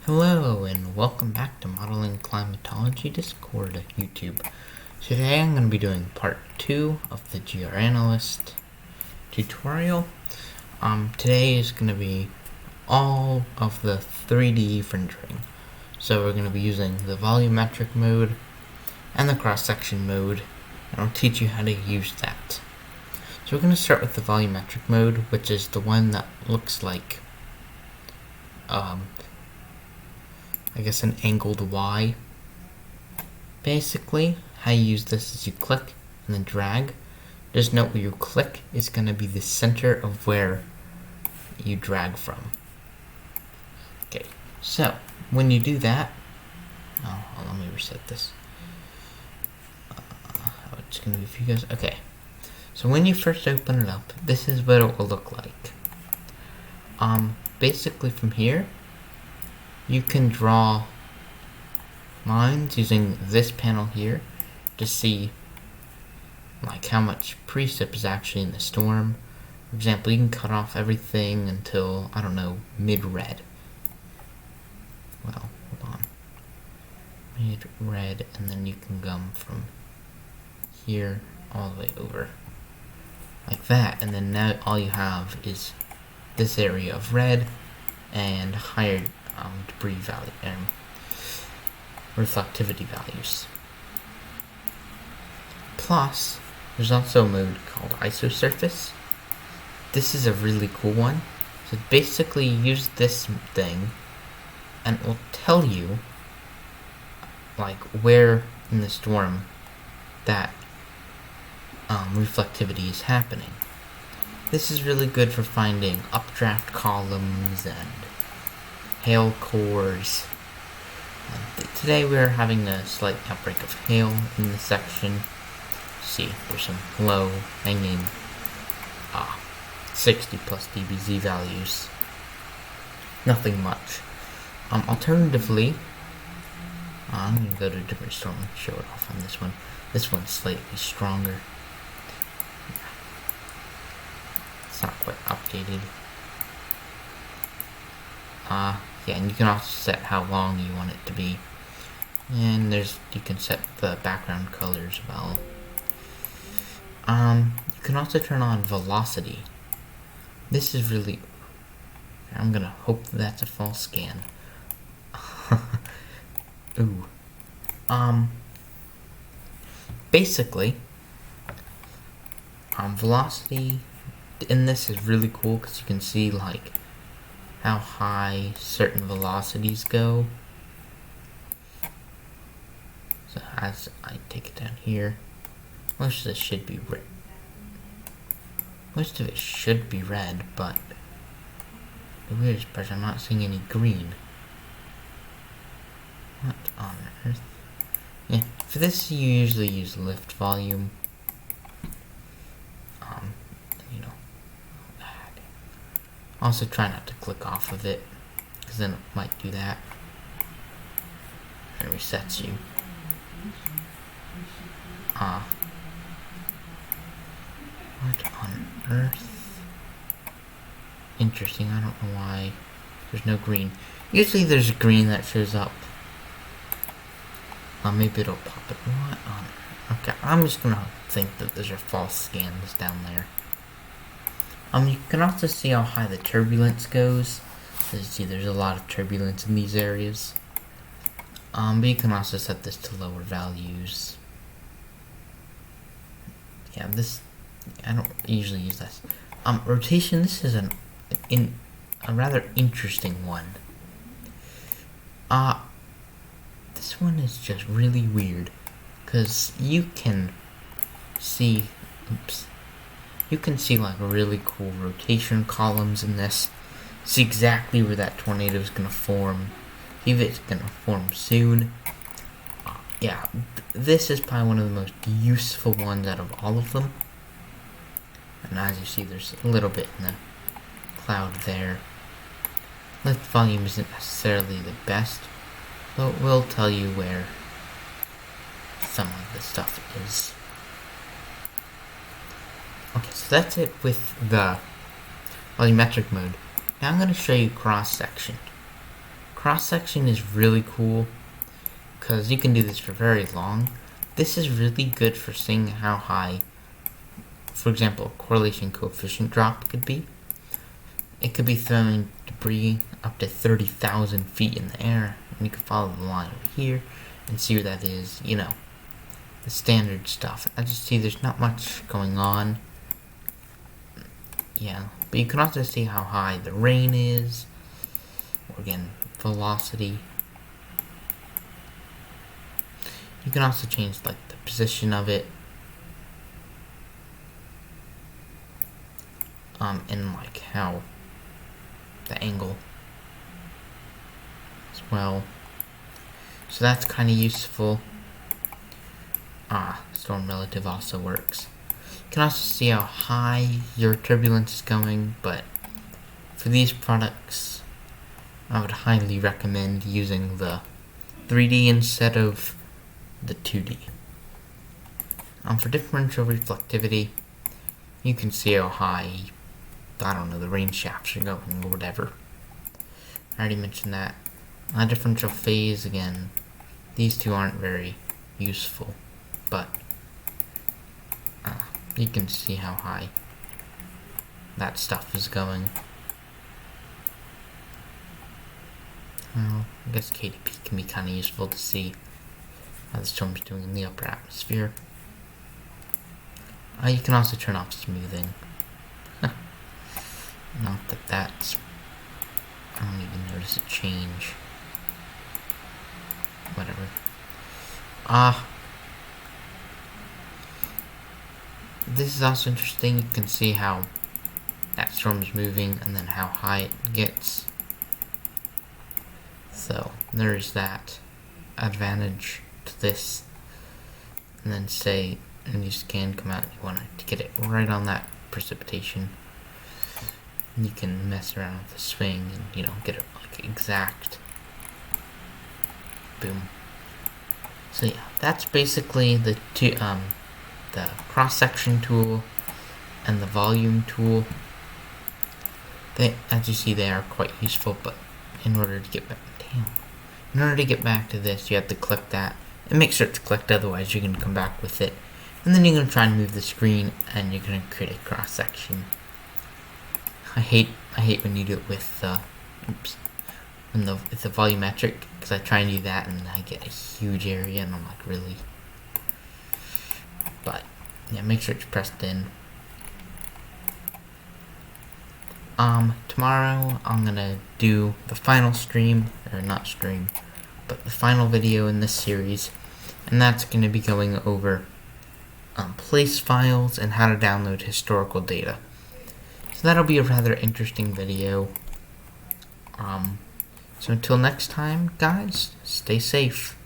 Hello and welcome back to Modeling Climatology Discord YouTube. Today I'm going to be doing part 2 of the GR2Analyst tutorial. Today is going to be all of the 3D rendering. So we're going to be using the volumetric mode and the cross-section mode, and I'll teach you how to use that. So we're going to start with the volumetric mode, which is the one that looks like I guess an angled Y. Basically, how you use this is you click and then drag. Just note where you click is going to be the center of where you drag from. Okay, so when you do that, let me reset this. It's going to be for you guys. Okay, so when you first open it up, this is what it will look like. Basically from here, you can draw lines using this panel here to see like how much precip is actually in the storm. For example, you can cut off everything until, I don't know, mid-red. Well, hold on. Mid-red, and then you can come from here all the way over. Like that, and then now all you have is this area of red and higher debris value and reflectivity values. Plus, there's also a mode called isosurface. This is a really cool one. So basically, use this thing, and it will tell you like where in the storm that reflectivity is happening. This is really good for finding updraft columns and hail cores. Today we're having a slight outbreak of hail in this section. See, there's some low hanging 60 plus dBz values. Nothing much. Alternatively, I'm going to go to a different storm and show it off on this one. This one's slightly stronger. It's not quite updated. Yeah, and you can also set how long you want it to be. And you can set the background color as well. You can also turn on velocity. This is really, I'm gonna hope that's a false scan. Ooh. Basically, velocity in this is really cool because you can see like how high certain velocities go. So as I take it down here, most of this should be red. Most of it should be red, but the weirdest part, I'm not seeing any green. What on earth? Yeah, for this you usually use lift volume. Also try not to click off of it, because then it might do that. It resets you. What on earth? Interesting, I don't know why there's no green. Usually there's a green that shows up. Maybe it'll pop it. What on earth? Okay, I'm just gonna think that those are false scans down there. You can also see how high the turbulence goes. As you see, there's a lot of turbulence in these areas. But you can also set this to lower values. Yeah, I don't usually use this. Rotation, this is a rather interesting one. This one is just really weird, because you can see, you can see like really cool rotation columns in this. See exactly where that tornado is going to form. See if it's going to form soon. Yeah, this is probably one of the most useful ones out of all of them. And as you see, there's a little bit in the cloud there. Lift volume isn't necessarily the best, but it will tell you where some of the stuff is. Okay, so that's it with the volumetric mode. Now I'm going to show you cross-section. cross-section is really cool because you can do this for very long. This is really good for seeing how high, for example, correlation coefficient drop could be. It could be throwing debris up to 30,000 feet in the air, and you can follow the line over here and see where that is, you know, the standard stuff. As you see, there's not much going on. Yeah, but you can also see how high the rain is, or again, velocity. You can also change like the position of it, and like how the angle as well. So that's kind of useful. Storm relative also works. You can also see how high your turbulence is going, but for these products, I would highly recommend using the 3D instead of the 2D. For differential reflectivity, you can see how high, I don't know, the rain shafts are going or whatever. I already mentioned that. Differential phase, again, these two aren't very useful, but you can see how high that stuff is going. Well, I guess KDP can be kind of useful to see how the storm's doing in the upper atmosphere. You can also turn off smoothing. Not that that's... I don't even notice a change. Whatever. This is also interesting. You can see how that storm is moving and then how high it gets. So there's that advantage to this. And then say, and you can come out, you want to get it right on that precipitation. You can mess around with the swing and, you know, get it like exact. Boom. So yeah, that's basically the two, the cross-section tool and the volume tool. They, as you see, they are quite useful, but in order to get back to this, you have to click that and make sure it's clicked, otherwise you're going to come back with it. And then you're going to try and move the screen and you're going to create a cross-section. I hate when you do it with with the volumetric, because I try and do that and I get a huge area and I'm like, really? But yeah, make sure it's pressed in. Tomorrow I'm gonna do the final stream, or not stream, but the final video in this series, and that's gonna be going over place files and how to download historical data. So that'll be a rather interesting video. So until next time, guys, stay safe.